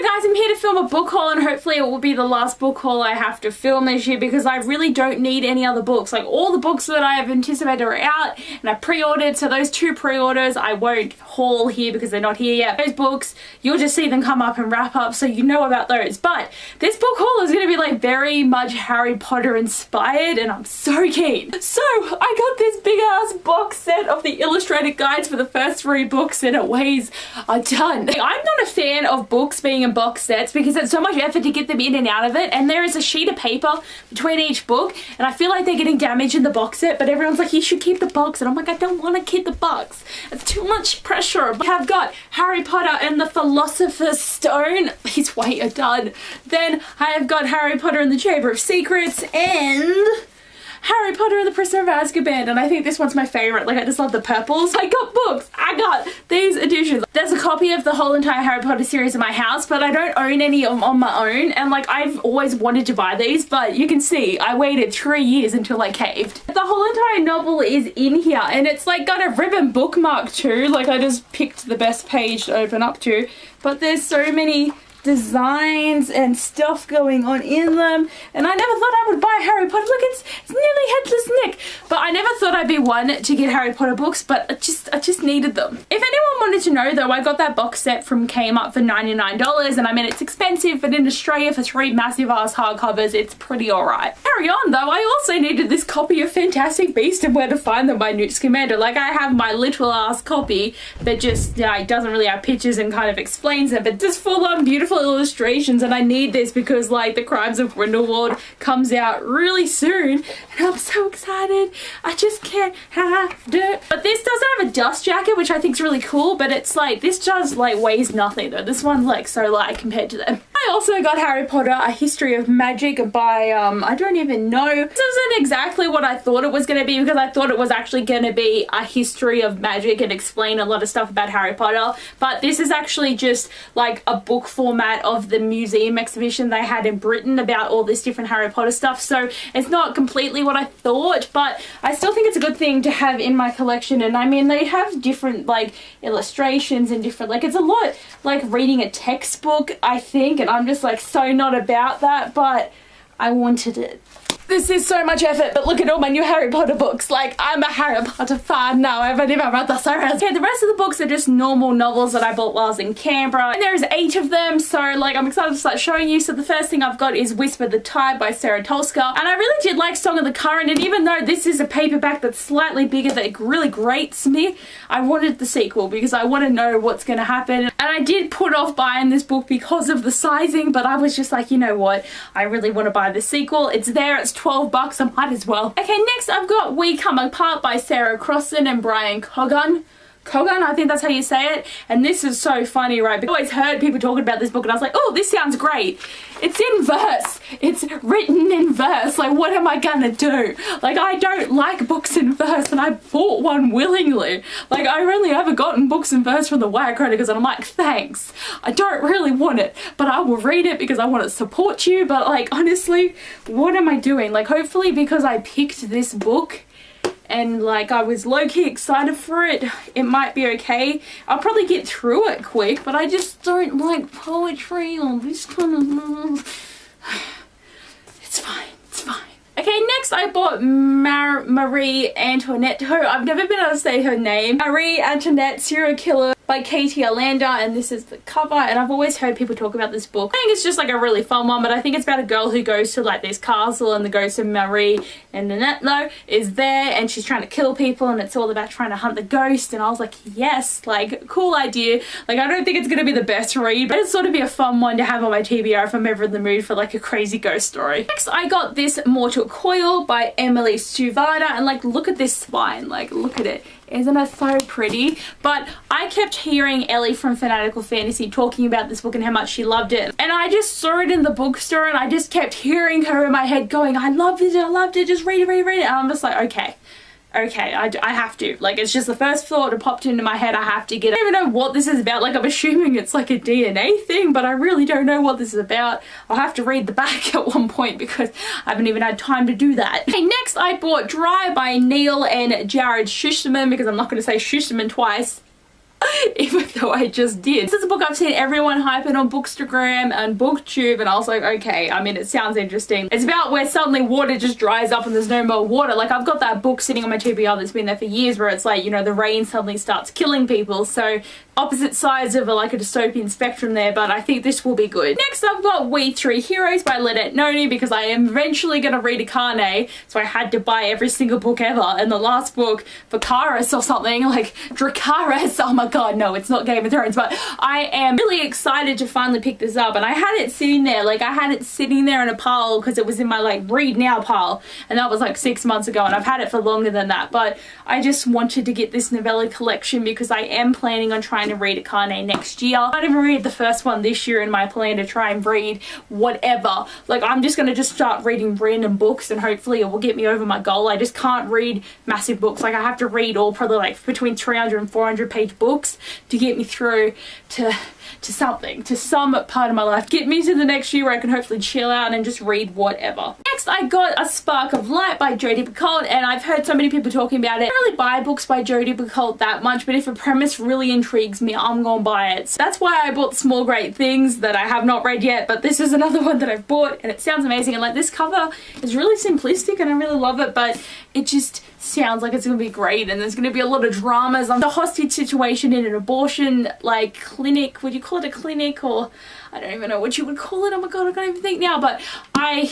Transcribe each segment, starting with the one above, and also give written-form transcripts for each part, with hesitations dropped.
Guys, I'm here to film a book haul, and hopefully it will be the last book haul I have to film this year because I really don't need any other books. Like, all the books that I have anticipated are out and I pre-ordered, so those 2 pre-orders I won't haul here because they're not here yet. Those books, you'll just see them come up and wrap up, so you know about those. But this book haul is going to be like very much Harry Potter inspired, and I'm so keen. So I got this big ass box set of the illustrated guides for the first 3 books, and it weighs a ton. Like, I'm not a fan of books being in box sets because it's so much effort to get them in and out of it, and there is a sheet of paper between each book, and I feel like they're getting damaged in the box set, but everyone's like, you should keep the box, and I'm like, I don't want to keep the box. It's too much pressure. I have got Harry Potter and the Philosopher's Stone. He's way a dud. Then I have got Harry Potter and the Chamber of Secrets and Harry Potter and the Prisoner of Azkaban, and I think this one's my favorite. Like, I just love the purples. I got books. I got these editions. There's a copy of the whole entire Harry Potter series in my house, but I don't own any on my own, and like, I've always wanted to buy these, but you can see I waited 3 years until I caved. The whole entire novel is in here, and it's like got a ribbon bookmark too. Like, I just picked the best page to open up to, but there's so many designs and stuff going on in them, and I never thought I would buy Harry Potter. Look, it's nearly Headless Nick, but I never thought I'd be one to get Harry Potter books, but I just needed them. If anyone wanted to know though, I got that box set from Kmart for $99, and I mean, it's expensive, but in Australia for 3 massive ass hardcovers, it's pretty alright. Carry on though, I also needed this copy of Fantastic Beasts and Where to Find Them by Newt Scamander. Like, I have my literal ass copy that just doesn't really have pictures and kind of explains it, but just full on beautiful illustrations, and I need this because like The Crimes of Grindelwald comes out really soon, and I'm so excited. I just can't have it. But this doesn't have a dust jacket, which I think is really cool, but it's like, this just like weighs nothing though. This one's like so light compared to them. I also got Harry Potter, A History of Magic by, I don't even know. This isn't exactly what I thought it was going to be, because I thought it was actually going to be a history of magic and explain a lot of stuff about Harry Potter, but this is actually just like a book format of the museum exhibition they had in Britain about all this different Harry Potter stuff, so it's not completely what I thought, but I still think it's a good thing to have in my collection. And I mean, they have different like illustrations and different, like, it's a lot like reading a textbook, I think, and I'm just like so not about that, but I wanted it. This is so much effort, but look at all my new Harry Potter books. Like, I'm a Harry Potter fan now. I've never read the series. Okay, the rest of the books are just normal novels that I bought while I was in Canberra, and there's 8 of them, so like, I'm excited to start showing you. So the first thing I've got is Whisper the Tide by Sarah Tolska, and I really did like Song of the Current, and even though this is a paperback that's slightly bigger that really grates me, I wanted the sequel because I want to know what's going to happen. And I did put off buying this book because of the sizing, but I was just like, you know what, I really want to buy the sequel. It's there, it's $12, I might as well. Okay, next I've got We Come Apart by Sarah Crossan and Brian Cogan. I think that's how you say it, and this is so funny, right? Because I always heard people talking about this book and I was like, oh, this sounds great. It's in verse. It's written in verse. Like, what am I gonna do? Like, I don't like books in verse, and I bought one willingly. Like, I've only ever gotten books in verse from the Wire Chronicles, and I'm like, thanks. I don't really want it, but I will read it because I want to support you. But like, honestly, what am I doing? Like, hopefully because I picked this book and like I was low-key excited for it, it might be okay. I'll probably get through it quick, but I just don't like poetry or this kind of... It's fine, it's fine. Okay, next I bought Marie Antoinette. I've never been able to say her name. Marie Antoinette, Serial Killer by Katie Arlander, and this is the cover, and I've always heard people talk about this book. I think it's just like a really fun one, but I think it's about a girl who goes to like this castle, and the ghost of Marie Antoinette is there, and she's trying to kill people, and it's all about trying to hunt the ghost. And I was like, yes, like, cool idea. Like, I don't think it's gonna be the best read, but it's sort of be a fun one to have on my TBR if I'm ever in the mood for like a crazy ghost story. Next I got this Mortal Coil by Emily Suvada, and like, look at this spine, like, look at it. Isn't it so pretty? But I kept hearing Ellie from Fanatical Fantasy talking about this book and how much she loved it, and I just saw it in the bookstore, and I just kept hearing her in my head going, I loved it, just read it, and I'm just like, okay, I have to. Like, it's just the first thought that popped into my head. I have to get it. I don't even know what this is about. Like, I'm assuming it's like a DNA thing, but I really don't know what this is about. I'll have to read the back at one point because I haven't even had time to do that. Okay, next I bought Dry by Neil and Jared Schusterman, because I'm not going to say Schusterman twice. even though I just did. This is a book I've seen everyone hyping on Bookstagram and Booktube, and I was like, okay, I mean, it sounds interesting. It's about where suddenly water just dries up and there's no more water. Like, I've got that book sitting on my TBR that's been there for years where it's like, you know, the rain suddenly starts killing people. So opposite sides of like a dystopian spectrum there, but I think this will be good. Next I've got We Three Heroes by Lynette Noni, because I am eventually going to read Akane, so I had to buy every single book ever, and the last book, Vicaris or something, like Dracarys, oh my god, no, it's not Game of Thrones, but I am really excited to finally pick this up, and I had it sitting there, like I had it sitting there in a pile because it was in my like read now pile, and that was like 6 months ago, and I've had it for longer than that, but I just wanted to get this novella collection because I am planning on trying to read Akane next year. I might even read the first one this year in my plan to try and read whatever. Like, I'm just gonna just start reading random books and hopefully it will get me over my goal. I just can't read massive books. Like, I have to read all probably like between 300 and 400 page books to get me through to something, to some part of my life. Get me to the next year where I can hopefully chill out and just read whatever. Next, I got A Spark of Light by Jodi Picoult, and I've heard so many people talking about it. I don't really buy books by Jodi Picoult that much, but if a premise really intrigues me, I'm gonna buy it. So that's why I bought Small Great Things that I have not read yet, but this is another one that I've bought, and it sounds amazing. And like, this cover is really simplistic and I really love it, but it just sounds like it's gonna be great, and there's gonna be a lot of dramas on the hostage situation in an abortion like clinic. Would you call it a clinic, or I don't even know what you would call it. Oh my god, I can't even think now, but I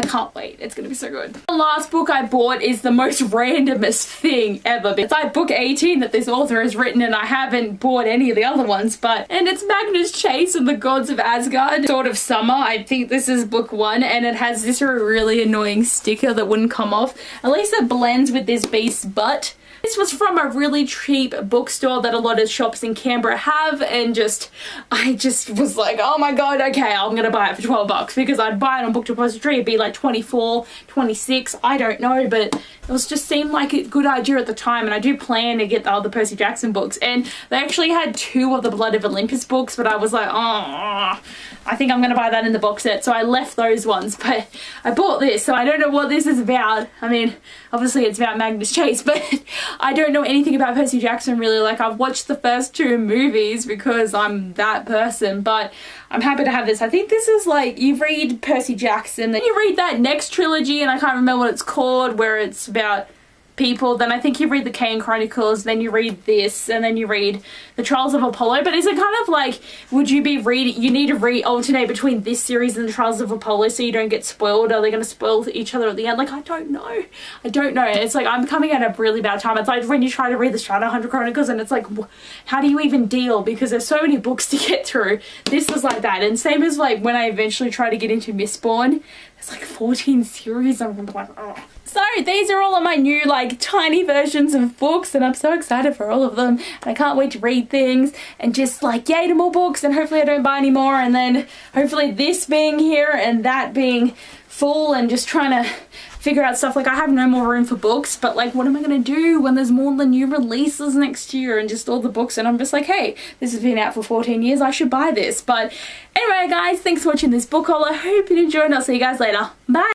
can't wait. It's gonna be so good. The last book I bought is the most randomest thing ever. It's like book 18 that this author has written, and I haven't bought any of the other ones, and it's Magnus Chase and the Gods of Asgard, Sword of Summer. I think this is book 1, and it has this really annoying sticker that wouldn't come off. At least it blends with this beast's butt. This was from a really cheap bookstore that a lot of shops in Canberra have, and I just was like, oh my god, okay, I'm gonna buy it for 12 bucks, because I'd buy it on Book Depository, it'd be like 24, 26, I don't know, but it was just seemed like a good idea at the time, and I do plan to get the other Percy Jackson books, and they actually had 2 of the Blood of Olympus books, but I was like, oh, I think I'm gonna buy that in the box set, so I left those ones, but I bought this, so I don't know what this is about. I mean, obviously it's about Magnus Chase, but I don't know anything about Percy Jackson really. Like, I've watched the first 2 movies because I'm that person, but I'm happy to have this. I think this is like, you read Percy Jackson, then you read that next trilogy, and I can't remember what it's called, where it's about people, then I think you read the Kane Chronicles, then you read this, and then you read the Trials of Apollo. But is it kind of like, would you be reading, you need to alternate between this series and the Trials of Apollo so you don't get spoiled? Are they going to spoil each other at the end? Like, I don't know. It's like, I'm coming at a really bad time. It's like when you try to read the Shadowhunter Chronicles, and it's like, how do you even deal? Because there's so many books to get through. This was like that. And same as like when I eventually try to get into Mistborn, there's like 14 series, and I'm like, oh. So these are all of my new like tiny versions of books, and I'm so excited for all of them, and I can't wait to read things and just like yay to more books, and hopefully I don't buy any more, and then hopefully this being here and that being full, and just trying to figure out stuff. Like, I have no more room for books, but like, what am I gonna do when there's more new releases next year and just all the books, and I'm just like, hey, this has been out for 14 years, I should buy this. But anyway guys, thanks for watching this book haul. I hope you enjoyed, and I'll see you guys later. Bye.